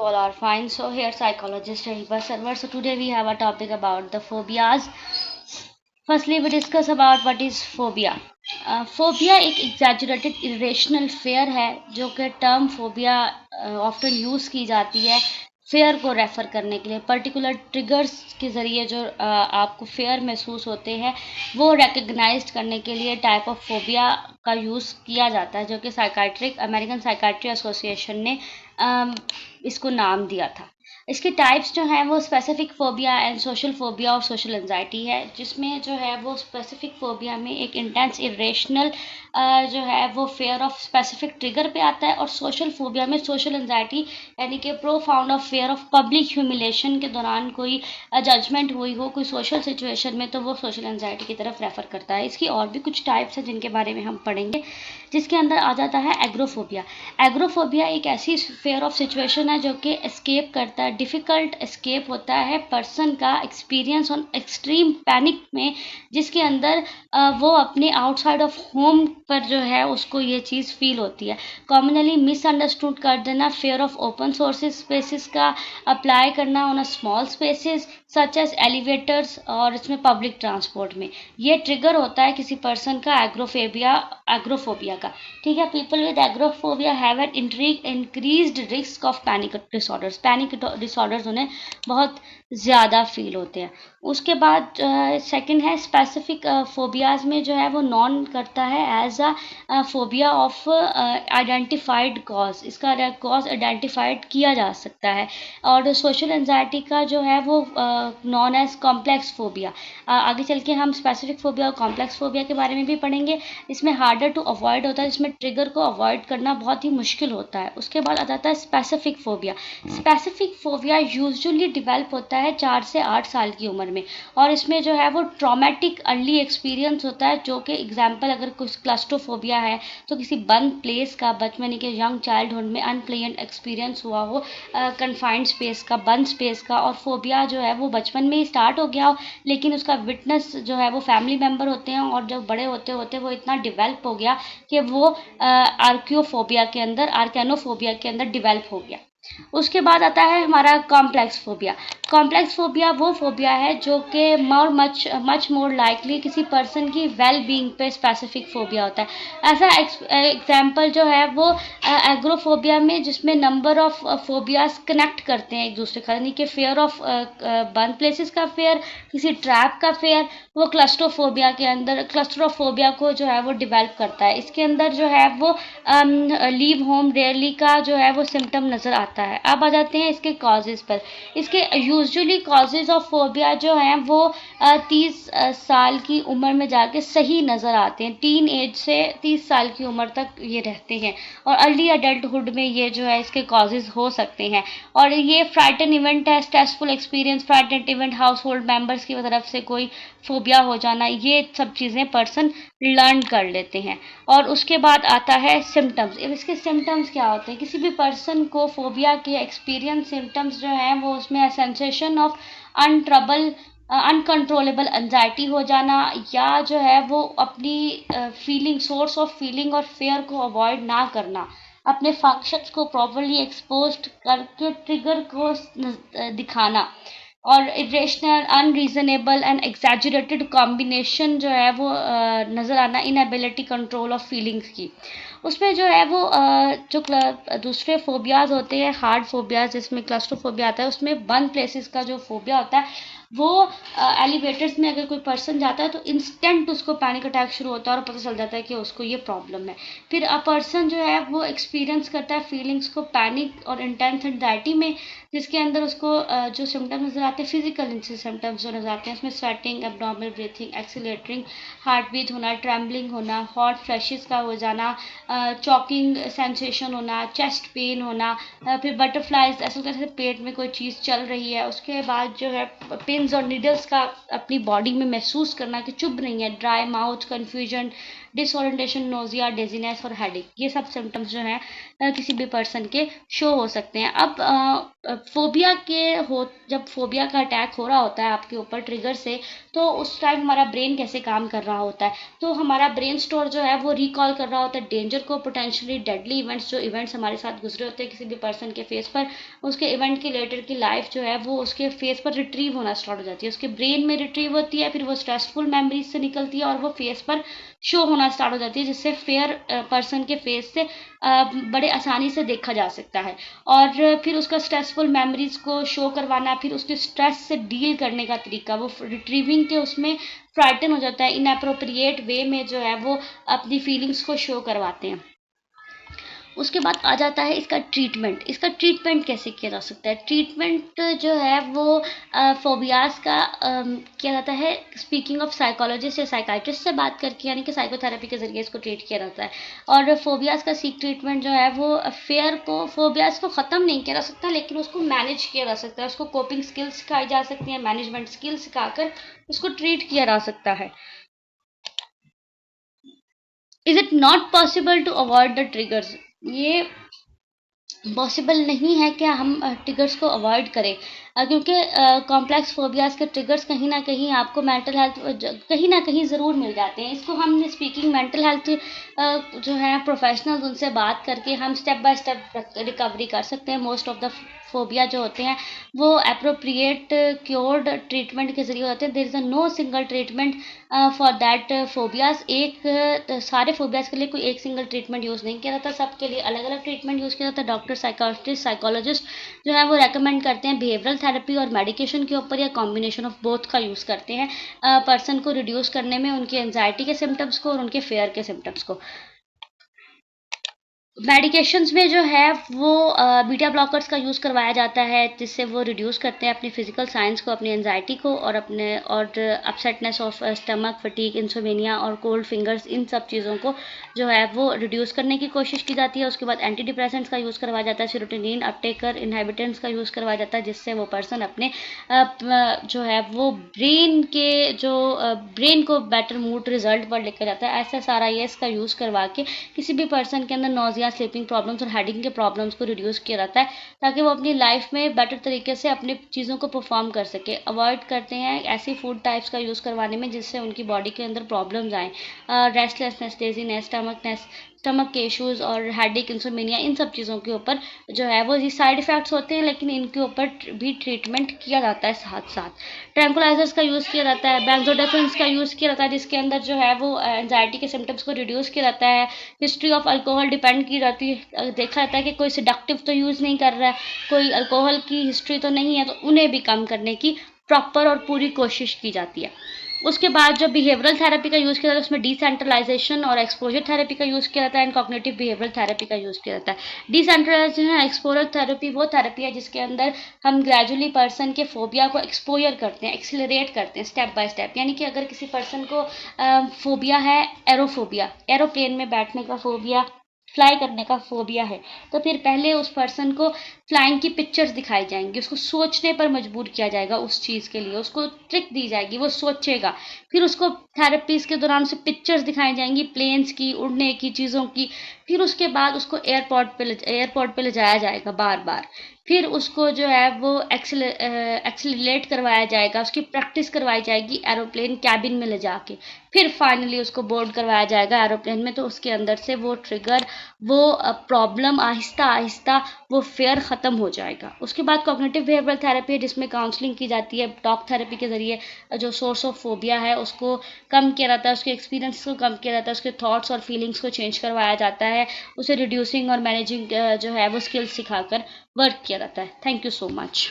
all are fine. So here psychologist Shahiba Sarwar. So today we have a topic about the phobias. Firstly, we discuss about what is phobia. Phobia एक एग्जैजुरेटेड irrational fair है जो कि term phobia often use की जाती है fair को refer करने के लिए। पर्टिकुलर ट्रिगर्स के ज़रिए जो आपको फेयर महसूस होते हैं वो रिकग्नाइज करने के लिए टाइप ऑफ फोबिया का यूज़ किया जाता है, जो कि अमेरिकन साइकाट्री एसोसिएशन ने इसको नाम दिया था। इसके टाइप्स जो हैं वो specific phobia and social phobia और सोशल एंजाइटी है, जिसमें जो है वो स्पेसिफिक फोबिया में एक इंटेंस इरेशनल जो है वो फेयर ऑफ स्पेसिफिक ट्रिगर पे आता है, और सोशल फोबिया में सोशल एंजाइटी यानी कि profound of fair of public humiliation के दौरान कोई जजमेंट हुई हो कोई सोशल सिचुएशन में, तो वो सोशल एंजाइटी की तरफ रेफर करता है। इसकी और भी कुछ टाइप्स हैं जिनके बारे में हम पढ़ेंगे, जिसके अंदर आ जाता है एग्रोफोबिया। एग्रोफोबिया एक ऐसी फेयर ऑफ सिचुएशन है जो कि एस्केप करता है, डिफ़िकल्ट एस्केप होता है पर्सन का एक्सपीरियंस ऑन एक्सट्रीम पैनिक में, जिसके अंदर वो अपने आउटसाइड ऑफ होम पर जो है उसको ये चीज़ फील होती है। कॉमनली मिसअंडरस्टूड कर देना, fear of open sources spaces का अप्लाई करना on a small spaces such as elevators और इसमें पब्लिक ट्रांसपोर्ट में, ये ट्रिगर होता है किसी पर्सन का एग्रोफोबिया का। ठीक है, people with agoraphobia have an increased risk of panic disorders उन्हें बहुत ज़्यादा फील होते हैं। उसके बाद सेकंड है स्पेसिफिक फोबियाज में जो है वो नॉन करता है as a phobia of identified cause, इसका कॉज आइडेंटिफाइड किया जा सकता है। और सोशल एंजाइटी का जो है वो नॉन एज कॉम्प्लेक्स फोबिया। आगे चल के हम स्पेसिफिक फोबिया और कॉम्प्लेक्स फोबिया के बारे में भी पढ़ेंगे। इसमें हार्डर टू अवॉइड होता है, जिसमें ट्रिगर को अवॉइड करना बहुत ही मुश्किल होता है। उसके बाद आ जाता है specific phobia. Specific phobia usually develop होता है 4 से 8 साल की उम्र में, और इसमें जो है वो ट्रॉमेटिक अर्ली एक्सपीरियंस होता है, जो कि एग्जाम्पल अगर कुछ क्लस्ट्रोफोबिया है तो किसी बंद प्लेस का बचपन के यंग चाइल्डहुड में अनप्लेजेंट एक्सपीरियंस हुआ हो, कन्फाइंड स्पेस का, बंद स्पेस का। और फोबिया जो है वो बचपन में ही स्टार्ट हो गया हो, लेकिन उसका विटनेस जो है वो फैमिली मेम्बर होते हैं, और जब बड़े होते होते वो इतना डिवेल्प हो गया कि वो आर्कैनोफोबिया के अंदर डिवेल्प हो गया। उसके बाद आता है हमारा कॉम्प्लेक्स फोबिया। कॉम्प्लेक्स फोबिया वो फोबिया है जो कि मच मोर लाइकली किसी पर्सन की वेल बीइंग पे स्पेसिफिक फोबिया होता है। ऐसा एग्जाम्पल जो है वो एग्रोफोबिया में, जिसमें नंबर ऑफ फोबियाज कनेक्ट करते हैं एक दूसरे का, यानी कि फेयर ऑफ बंद प्लेसेस का फेयर, किसी ट्रैप का फेयर, वो क्लस्ट्रोफोबिया को जो है वो डिवेल्प करता है। इसके अंदर जो है वो लीव होम रेयरली का जो है वो सिम्टम नज़र आता है। अब आ जाते हैं इसके कॉजेज़ पर। इसके यूजुअली कॉजेज़ ऑफ फोबिया जो हैं वो 30 साल की उम्र में जाके सही नज़र आते हैं। टीन एज से 30 साल की उम्र तक ये रहते हैं, और अर्ली अडल्टहुड में ये जो है इसके कॉजेज़ हो सकते हैं। और ये फ्राइटन इवेंट है, stressful experience, frighten event, house hold members की तरफ से कोई फोबिया हो जाना, ये सब चीज़ें पर्सन लर्न कर लेते हैं। और उसके बाद आता है सिम्टम्स। इसके सिम्टम्स क्या होते हैं? किसी भी पर्सन को फोबिया के एक्सपीरियंस सिम्टम्स जो हैं वो उसमें सेंसेशन ऑफ अनकंट्रोलेबल एंजाइटी हो जाना, या जो है वो अपनी सोर्स ऑफ फीलिंग और फेयर को अवॉइड ना करना, अपने फंक्शंस को प्रॉपरली एक्सपोज करके ट्रिगर को दिखाना, और इरेशनल, अनरीजनेबल एंड एग्जैजुरेटेड कॉम्बिनेशन जो है वो नज़र आना, इनएबिलिटी कंट्रोल ऑफ फीलिंग्स की। उसमें जो है वो जो दूसरे फोबियाज होते हैं, हार्ड फोबियाज जिसमें क्लस्ट्रोफोबिया आता है, उसमें बंद प्लेसेस का जो फोबिया होता है वो एलिवेटर्स में अगर कोई पर्सन जाता है तो इंस्टेंट उसको पैनिक अटैक शुरू होता है और पता चल जाता है कि उसको ये प्रॉब्लम है। फिर पर्सन जो है वो एक्सपीरियंस करता है फीलिंग्स को पैनिक और इंटेंस एंजाइटी में, जिसके अंदर उसको जो सिम्टम्स नज़र आते हैं, फिजिकल सिम्टम्स जो नज़र आते हैं, उसमें sweating, abdominal breathing, accelerating heart beat होना, ट्रैम्बलिंग होना, हॉट फ्लैशेस का हो जाना, चॉकिंग सेंसेशन होना, चेस्ट पेन होना, फिर बटरफ्लाइज, ऐसा लगता है पेट में कोई चीज़ चल रही है। उसके बाद जो है पिन्स और नीडल्स का अपनी बॉडी में महसूस करना कि चुभ रही है, dry mouth, confusion, disorientation, nausea, dizziness और हेडेक, ये सब सिम्टम्स जो हैं किसी भी पर्सन के शो हो सकते हैं। अब फोबिया के हो जब फोबिया का अटैक हो रहा होता है आपके ऊपर ट्रिगर से, तो उस टाइम हमारा ब्रेन कैसे काम कर रहा होता है, तो हमारा ब्रेन स्टोर जो है वो रिकॉल कर रहा होता है डेंजर को, पोटेंशियली डेडली इवेंट्स, जो इवेंट्स हमारे साथ गुजरे होते हैं किसी भी पर्सन के फेस पर, उसके इवेंट के रिलेटेड की लाइफ जो है वो उसके फेस पर रिट्रीव होना स्टार्ट हो जाती है, उसके ब्रेन में रिट्रीव होती है, फिर वो स्ट्रेसफुल मेमोरीज से निकलती है और वो फेस पर शो होना स्टार्ट हो जाती है, जिससे फेयर पर्सन के फेस से बड़े आसानी से देखा जा सकता है। और फिर उसका स्ट्रेसफुल मेमोरीज को शो करवाना, फिर उसके स्ट्रेस से डील करने का तरीका, वो रिट्रीविंग के उसमें फ्राइटन हो जाता है, इनअप्रोप्रिएट वे में जो है वो अपनी फीलिंग्स को शो करवाते हैं। उसके बाद आ जाता है इसका ट्रीटमेंट। इसका ट्रीटमेंट कैसे किया जा सकता है? ट्रीटमेंट जो है वो फोबियाज का किया जाता है स्पीकिंग ऑफ साइकोलॉजिस्ट या साइकाइट्रिस्ट से बात करके, यानी कि साइकोथेरेपी के जरिए इसको ट्रीट किया जाता है। और फोबियाज का सीक ट्रीटमेंट जो है वो फेयर को, फोबियाज को ख़त्म नहीं किया जा सकता, लेकिन उसको मैनेज किया जा सकता है, उसको कोपिंग स्किल्स सिखाई जा सकती हैं, मैनेजमेंट स्किल्स सिखाकर उसको ट्रीट किया जा सकता है। Is it not possible to avoid the triggers? ये पॉसिबल नहीं है कि हम ट्रिगर्स को अवॉइड करें, क्योंकि कॉम्प्लेक्स फोबियाज के ट्रिगर्स कहीं ना कहीं आपको मेंटल हेल्थ कहीं ना कहीं ज़रूर मिल जाते हैं। इसको हम स्पीकिंग मेंटल हेल्थ जो है प्रोफेशनल्स, उनसे बात करके हम स्टेप बाय स्टेप रिकवरी कर सकते हैं। मोस्ट ऑफ द फोबिया जो होते हैं वो अप्रोप्रिएट क्योर्ड ट्रीटमेंट के जरिए होते हैं। There is a no single treatment for that phobias. सारे फोबियाज के लिए कोई एक सिंगल ट्रीटमेंट यूज़ नहीं किया जाता, सबके लिए अलग अलग ट्रीटमेंट यूज़ किया जाता है। डॉक्टर, साइकाट्रिस्ट, साइकोलॉजिस्ट जो है वो रेकमेंड करते हैं बिहेवियरल थेरेपी और मेडिकेशन के ऊपर, या कॉम्बिनेशन ऑफ बोथ का यूज़ करते हैं पर्सन को रिड्यूस करने में, उनकी एंजाइटी के सिम्टम्स को और उनके फेयर के सिम्टम्स को। मेडिकेशंस में जो है वो बीटा ब्लॉकर्स का यूज़ करवाया जाता है, जिससे वो रिड्यूस करते हैं अपनी फिजिकल साइंस को, अपनी एंजाइटी को और अपसेटनेस ऑफ स्टमक, फटीग, इंसोमेनिया और कोल्ड फिंगर्स, इन सब चीज़ों को जो है वो रिड्यूस करने की कोशिश की जाती है। उसके बाद एंटी डिप्रेसेंट्स का यूज़ करवाया जाता है, सेरोटोनिन अपटेकर इनहिबिटेंट्स का यूज़ करवाया जाता है, जिससे वो पर्सन अपने जो है वो ब्रेन को बेटर मूड रिजल्ट पर लेकर जाता है। ऐसा सारा ये इसका यूज़ करवा के किसी भी पर्सन के अंदर नोजिया, स्लीपिंग प्रॉब्लम्स और हेडिंग के प्रॉब्लम्स को रिड्यूस किया जाता है, ताकि वो अपनी लाइफ में बेटर तरीके से अपनी चीज़ों को परफॉर्म कर सके। अवॉइड करते हैं ऐसी फूड टाइप्स का यूज़ करवाने में जिससे उनकी बॉडी के अंदर प्रॉब्लम्स आएँ, रेस्टलेसनेस, डेजीनेस, स्टमक के इश्यूज़ और हेडेक, इंसोमेनिया, इन सब चीज़ों के ऊपर जो है वो ये साइड इफ़ेक्ट्स होते हैं, लेकिन इनके ऊपर भी ट्रीटमेंट किया जाता है साथ साथ। ट्रैंकुलाइजर्स का यूज़ किया जाता है, बेंजोडाइजेपिन्स का यूज़ किया जाता है, जिसके अंदर जो है वो एंजाइटी के सिम्टम्स को रिड्यूस किया जाता है। हिस्ट्री ऑफ अल्कोहल डिपेंड की जाती है, देखा जाता है कि कोई सेडक्टिव तो यूज़ नहीं कर रहा है, कोई अल्कोहल की हिस्ट्री तो नहीं है, तो उन्हें भी कम करने की प्रॉपर और पूरी कोशिश की जाती है। उसके बाद जो बिहेवियरल थेरेपी का यूज़ किया जाता है उसमें डिसेंट्रलाइजेशन और एक्सपोजर थेरेपी का यूज़ किया जाता है, एंड कॉग्निटिव बिहेवियरल थेरेपी का यूज़ किया जाता है। डिसेंट्रलाइजेशन और एक्सपोजर थेरेपी वो थेरेपी है जिसके अंदर हम ग्रेजुअली पर्सन के फोबिया को एक्सपोजर करते हैं, एक्सिलरेट करते हैं स्टेप बाय स्टेप। यानी कि अगर किसी पर्सन को फोबिया है, एरोफोबिया, एरोप्लेन में बैठने का फोबिया, फ्लाई करने का फोबिया है, तो फिर पहले उस पर्सन को फ्लाइंग की पिक्चर्स दिखाई जाएंगी, उसको सोचने पर मजबूर किया जाएगा उस चीज़ के लिए, उसको ट्रिक दी जाएगी, वो सोचेगा। फिर उसको थेरेपीज के दौरान उसे पिक्चर्स दिखाई जाएंगी प्लेन्स की, उड़ने की, चीज़ों की। फिर उसके बाद उसको एयरपोर्ट पे ले जाया जाएगा बार बार। फिर उसको जो है वो एक्सिलरेट करवाया जाएगा, उसकी प्रैक्टिस करवाई जाएगी एरोप्लेन कैबिन में ले जाके। फिर फाइनली उसको बोर्ड करवाया जाएगा एरोप्लेन में, तो उसके अंदर से वो ट्रिगर, वो प्रॉब्लम आहिस्ता आहिस्ता वो फेयर ख़त्म हो जाएगा। उसके बाद कॉग्निटिव बिहेवियरल थेरेपी है, जिसमें काउंसलिंग की जाती है, टॉक थेरेपी के ज़रिए जो सोर्स ऑफ फोबिया है उसको कम किया जाता है, उसके एक्सपीरियंस को कम किया जाता है, उसके थॉट्स और फीलिंग्स को चेंज करवाया जाता है, उसे रिड्यूसिंग और मैनेजिंग जो है वो स्किल्स सिखाकर वर्क किया जाता है। Thank you so much.